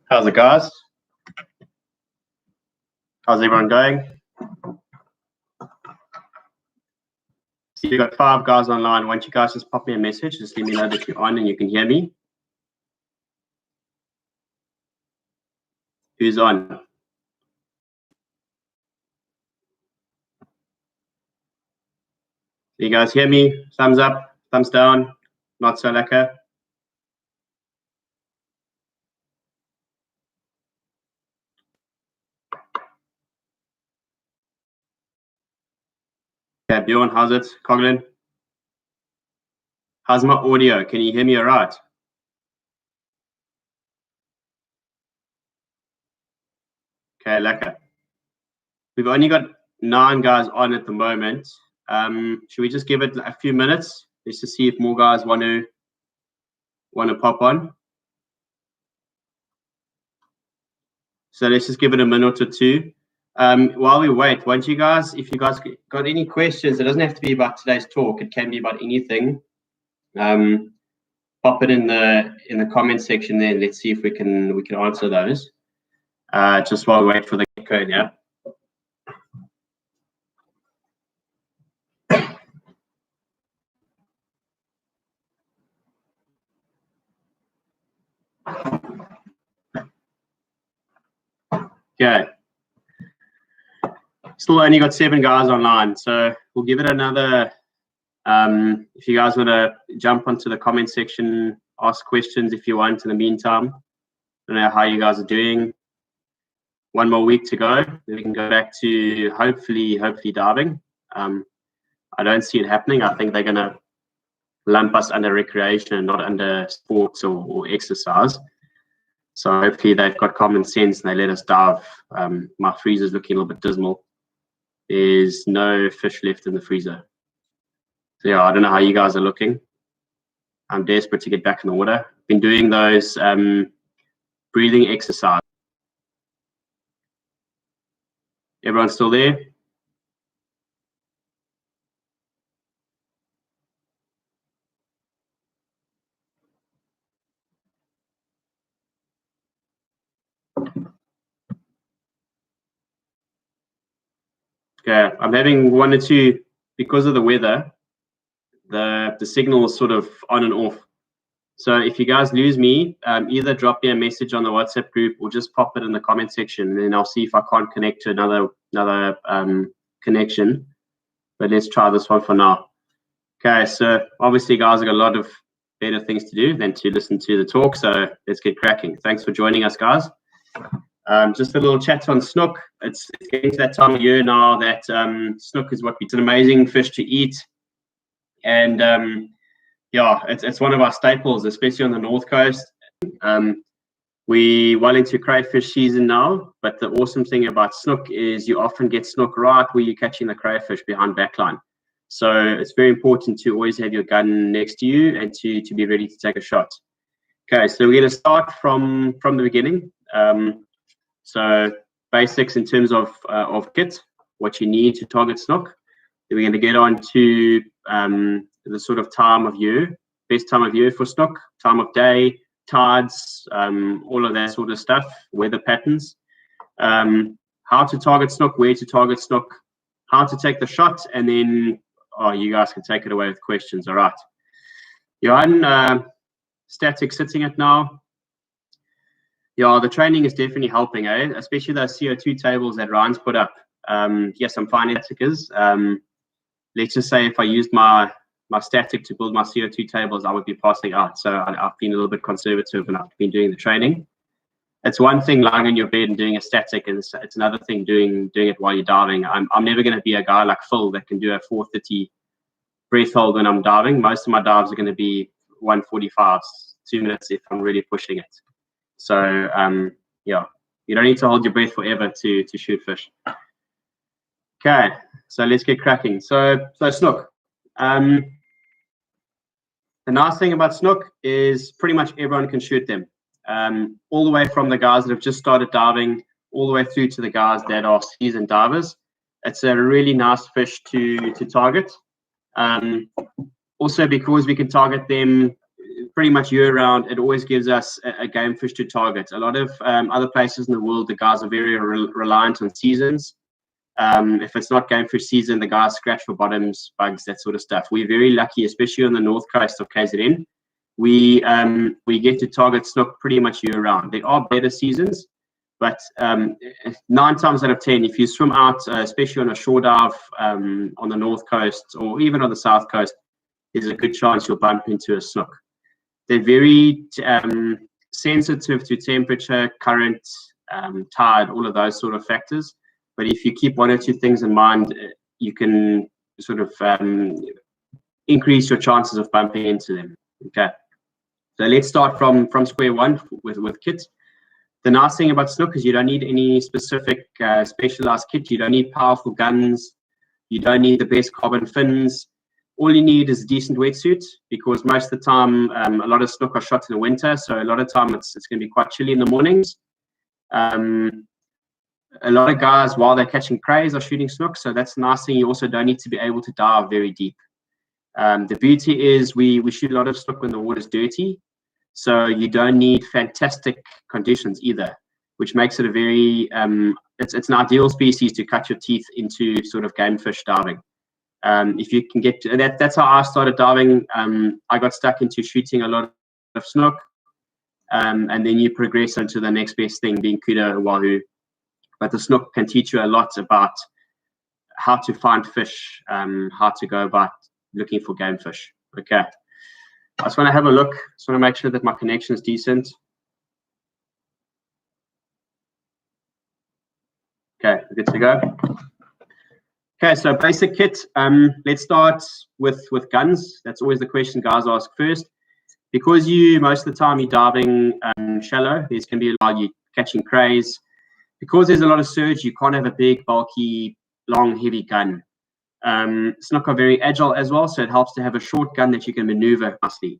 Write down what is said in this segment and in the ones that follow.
How's it, guys? How's everyone going? So you've got 5 guys online. Why don't you guys just pop me a message? Just let me know that you're on and you can hear me. Who's on? Do you guys hear me? Thumbs up, thumbs down, not so lekker. Okay, Bjorn, how's it? Coglin? How's my audio? Can you hear me all right? Okay, lekker. We've only got 9 guys on at the moment. Should we just give it a few minutes just to see if more guys want to pop on? So let's just give it a minute or two. While we wait, why don't you guys, if you guys got any questions, it doesn't have to be about today's talk. It can be about anything. Pop it in the comment section there. Let's see if we can answer those. Just while we wait for the code, yeah. Okay. Still only got 7 guys online, so we'll give it another. If you guys want to jump onto the comment section, ask questions if you want. In the meantime, I don't know how you guys are doing. 1 more week to go. Then we can go back to hopefully diving. I don't see it happening. I think they're going to lump us under recreation and not under sports or exercise. So hopefully they've got common sense and they let us dive. My freezer's looking a little bit dismal. There's no fish left in the freezer. So yeah, I don't know how you guys are looking. I'm desperate to get back in the water. Been doing those breathing exercise. Everyone still there? Okay, I'm having 1 or 2 because of the weather. The signal is sort of on and off. So if you guys lose me, either drop me a message on the WhatsApp group or just pop it in the comment section, and then I'll see if I can't connect to another connection. But let's try this one for now. Okay, so obviously guys have got a lot of better things to do than to listen to the talk, so let's get cracking. Thanks for joining us, guys. Just a little chat on snook. It's getting to that time of year now that snook is it's an amazing fish to eat. And yeah, it's one of our staples, especially on the north coast. We well into crayfish season now, but the awesome thing about snook is you often get snook right where you're catching the crayfish behind backline. So it's very important to always have your gun next to you and to be ready to take a shot. Okay, so we're going to start from the beginning. So basics in terms of kit, what you need to target snook. Then we're going to get on to the sort of time of year, best time of year for snook, time of day, tides, all of that sort of stuff, weather patterns, how to target snook, where to target snook, how to take the shot, and then you guys can take it away with questions. All right. Johan, static sitting it now. Yeah, the training is definitely helping, especially those CO2 tables that Ryan's put up. Yes, I'm finding stickers. Let's just say if I used my static to build my CO2 tables, I would be passing out. So I've been a little bit conservative and I've been doing the training. It's one thing lying in your bed and doing a static, and it's another thing doing it while you're diving. I'm never going to be a guy like Phil that can do a 4:30 breath hold when I'm diving. Most of my dives are going to be 1:45, 2 minutes if I'm really pushing it. So yeah, you don't need to hold your breath forever to shoot fish. Okay, so let's get cracking. So snook. The nice thing about snook is pretty much everyone can shoot them. All the way from the guys that have just started diving, all the way through to the guys that are seasoned divers. It's a really nice fish to target. Also because we can target them pretty much year round. It always gives us a game fish to target. A lot of other places in the world, the guys are very reliant on seasons. If it's not game fish season, the guys scratch for bottoms, bugs, that sort of stuff. We're very lucky, especially on the north coast of KZN. We get to target snook pretty much year round. There are better seasons, but 9 times out of 10, if you swim out, especially on a shore dive on the north coast or even on the south coast, there's a good chance you'll bump into a snook. They're very sensitive to temperature, current, tide, all of those sort of factors. But if you keep 1 or 2 things in mind, you can sort of increase your chances of bumping into them. Okay, so let's start from square one with kit. The nice thing about snook is you don't need any specific specialized kit. You don't need powerful guns. You don't need the best carbon fins. All you need is a decent wetsuit, because most of the time a lot of snook are shot in the winter, so a lot of time it's going to be quite chilly in the mornings. A lot of guys, while they're catching crays, are shooting snook, so that's a nice thing. You also don't need to be able to dive very deep. The beauty is we shoot a lot of snook when the water's dirty, so you don't need fantastic conditions either, which makes it a very it's an ideal species to cut your teeth into sort of game fish diving. If you can get to that's how I started diving. I got stuck into shooting a lot of snook, and then you progress into the next best thing, being kudu or wahoo. But the snook can teach you a lot about how to find fish, how to go about looking for game fish. Okay, I just want to have a look. Just want to make sure that my connection is decent. Okay, good to go. Okay, so basic kit. Let's start with guns. That's always the question guys ask first. Because most of the time you're diving shallow, there's going to be a lot, you're catching crays. Because there's a lot of surge, you can't have a big, bulky, long, heavy gun. Snook are very agile as well, so it helps to have a short gun that you can maneuver nicely.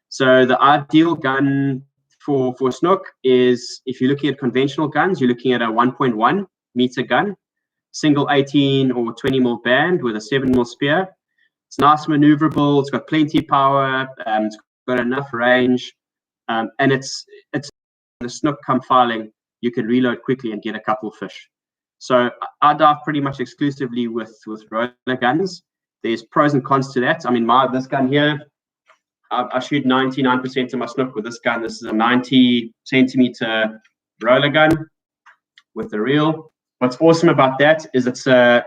So the ideal gun for snook is, if you're looking at conventional guns, you're looking at a 1.1 meter gun, single 18 or 20 mil band with a 7 mil spear. It's nice, maneuverable. It's got plenty of power. It's got enough range, and it's the snook come filing, you can reload quickly and get a couple of fish. So I dive pretty much exclusively with roller guns. There's pros and cons to that. I mean, this gun here, I shoot 99% of my snook with this gun. This is a 90 centimeter roller gun with the reel. What's awesome about that is it's a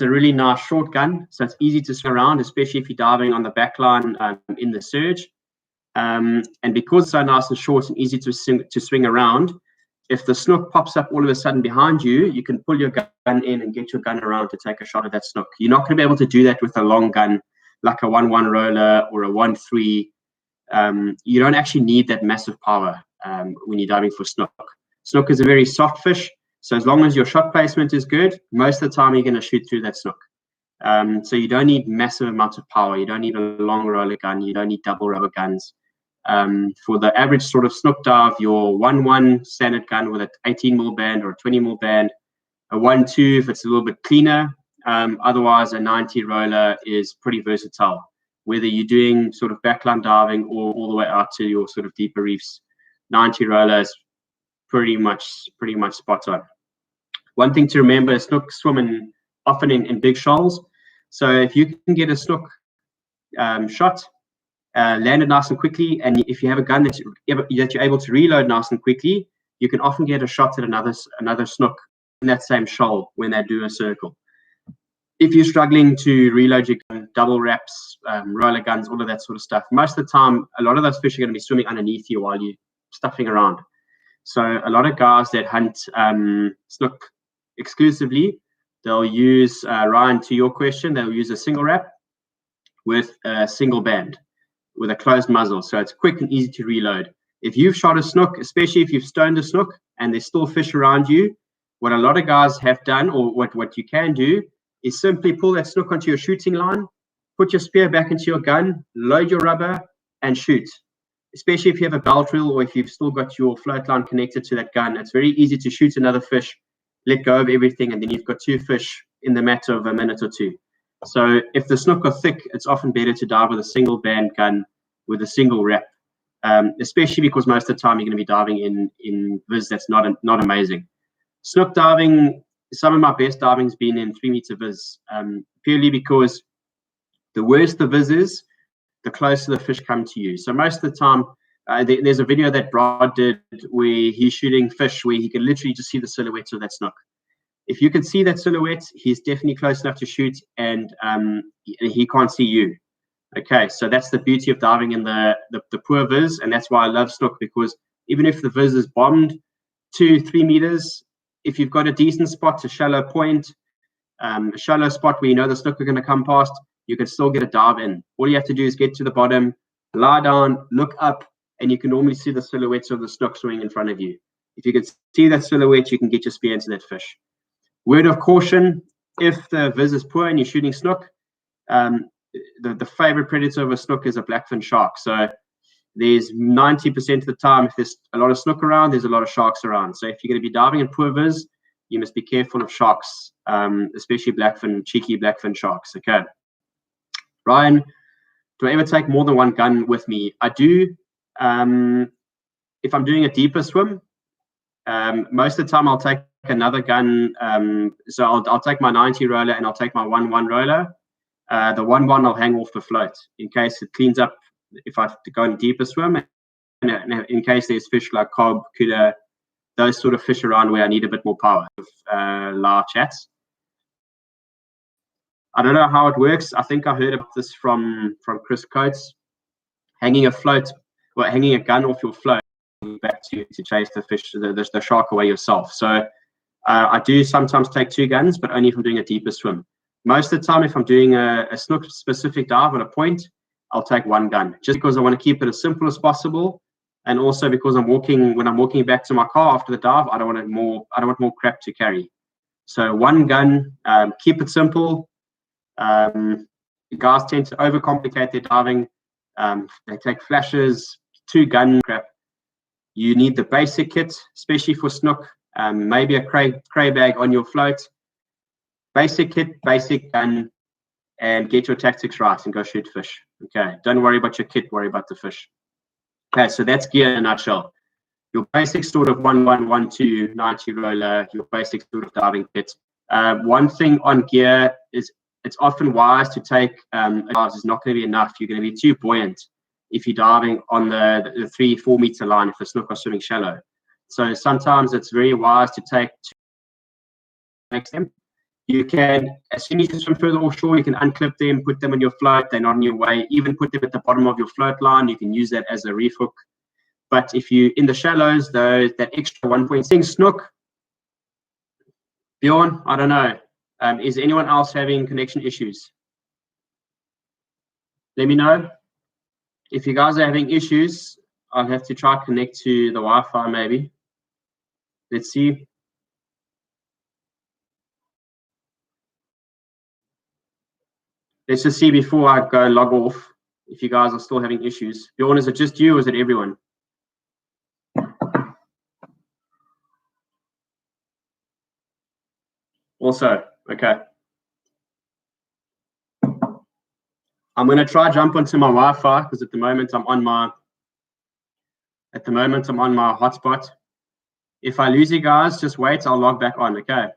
really nice short gun, so it's easy to swing around, especially if you're diving on the back line in the surge. And because it's so nice and short and easy to swing around, if the snook pops up all of a sudden behind you, you can pull your gun in and get your gun around to take a shot at that snook. You're not going to be able to do that with a long gun like a 1.1 roller or a 1.3. You don't actually need that massive power when you're diving for snook. Snook is a very soft fish, so as long as your shot placement is good, most of the time you're going to shoot through that snook. So you don't need massive amounts of power. You don't need a long roller gun. You don't need double rubber guns. For the average sort of snook dive, your 1.1 standard gun with an 18 mil band or a 20 mil band, a 1.2 if it's a little bit cleaner. Otherwise, a 90 roller is pretty versatile, whether you're doing sort of backline diving or all the way out to your sort of deeper reefs. 90 roller is pretty much spot on. One thing to remember is snook swim often in big shoals. So if you can get a snook shot, land it nice and quickly, and if you have a gun that you're able to reload nice and quickly, you can often get a shot at another snook in that same shoal when they do a circle. If you're struggling to reload your gun, double wraps, roller guns, all of that sort of stuff, most of the time a lot of those fish are going to be swimming underneath you while you're stuffing around. So a lot of guys that hunt snook exclusively, they'll use, Ryan, to your question, they'll use a single wrap with a single band with a closed muzzle, so it's quick and easy to reload. If you've shot a snook, especially if you've stoned a snook and there's still fish around you, what a lot of guys have done, or what you can do, is simply pull that snook onto your shooting line, put your spear back into your gun, load your rubber, and shoot. Especially if you have a belt reel or if you've still got your float line connected to that gun, it's very easy to shoot another fish, let go of everything, and then you've got 2 fish in the matter of a minute or 2. So if the snook are thick, it's often better to dive with a single band gun with a single wrap especially because most of the time you're going to be diving in viz that's not amazing. Snook diving, some of my best diving's been in 3 meter viz, purely because the worse the viz is, the closer the fish come to you. So most of the time, there's a video that Brad did where he's shooting fish where he can literally just see the silhouette of that snook. If you can see that silhouette, he's definitely close enough to shoot, and he can't see you. Okay, so that's the beauty of diving in the poor viz, and that's why I love snook, because even if the viz is bombed 2-3 meters, if you've got a decent spot, a shallow point, a shallow spot where you know the snook are going to come past, you can still get a dive in. All you have to do is get to the bottom, lie down, look up, and you can normally see the silhouettes of the snook swimming in front of you. If you can see that silhouette, you can get your spear into that fish. Word of caution, if the viz is poor and you're shooting snook, the favorite predator of a snook is a blackfin shark. So there's 90% of the time, if there's a lot of snook around, there's a lot of sharks around. So if you're going to be diving in poor viz, you must be careful of sharks, especially cheeky blackfin sharks. Okay. Ryan, do I ever take more than one gun with me? I do. If I'm doing a deeper swim, most of the time I'll take another gun. So I'll take my 90 roller and I'll take my 1-1 roller. The 1-1 I'll hang off the float in case it cleans up if I have to go in a deeper swim, and in case there's fish like cob, kuda, those sort of fish around where I need a bit more power. Live chats. I don't know how it works. I think I heard about this from Chris Coates. Hanging a gun off your float back to chase the fish, the shark away yourself. So I do sometimes take 2 guns, but only if I'm doing a deeper swim. Most of the time, if I'm doing a snook specific dive at a point, I'll take 1 gun, just because I want to keep it as simple as possible, and also because when I'm walking back to my car after the dive, I don't want more crap to carry. So 1 gun, keep it simple. Guys tend to overcomplicate their diving. They take flashes, 2 gun crap. You need the basic kit, especially for snook. Maybe a cray bag on your float. Basic kit, basic gun, and get your tactics right and go shoot fish. Okay, don't worry about your kit, worry about the fish. Okay, so that's gear in a nutshell. Your basic sort of 1-1, 1-2, 90 roller, your basic sort of diving kit. One thing on gear is it's often wise to take is not going to be enough. You're going to be too buoyant if you're diving on the 3-4 meter line if the snook are swimming shallow. So sometimes it's very wise to take them. You can, as soon as you swim further offshore, you can unclip them, put them on your float. They're not in your way. Even put them at the bottom of your float line. You can use that as a reef hook. But if you in the shallows, though, that extra 1.6 snook, Bjorn, I don't know. Is anyone else having connection issues? Let me know. If you guys are having issues, I'll have to try to connect to the Wi-Fi maybe. Let's see. Let's just see before I go log off if you guys are still having issues. Bjorn, is it just you or is it everyone? Also, okay. I'm going to try jump onto my Wi-Fi because at the moment I'm on my hotspot. If I lose you guys, just wait. I'll log back on. Okay.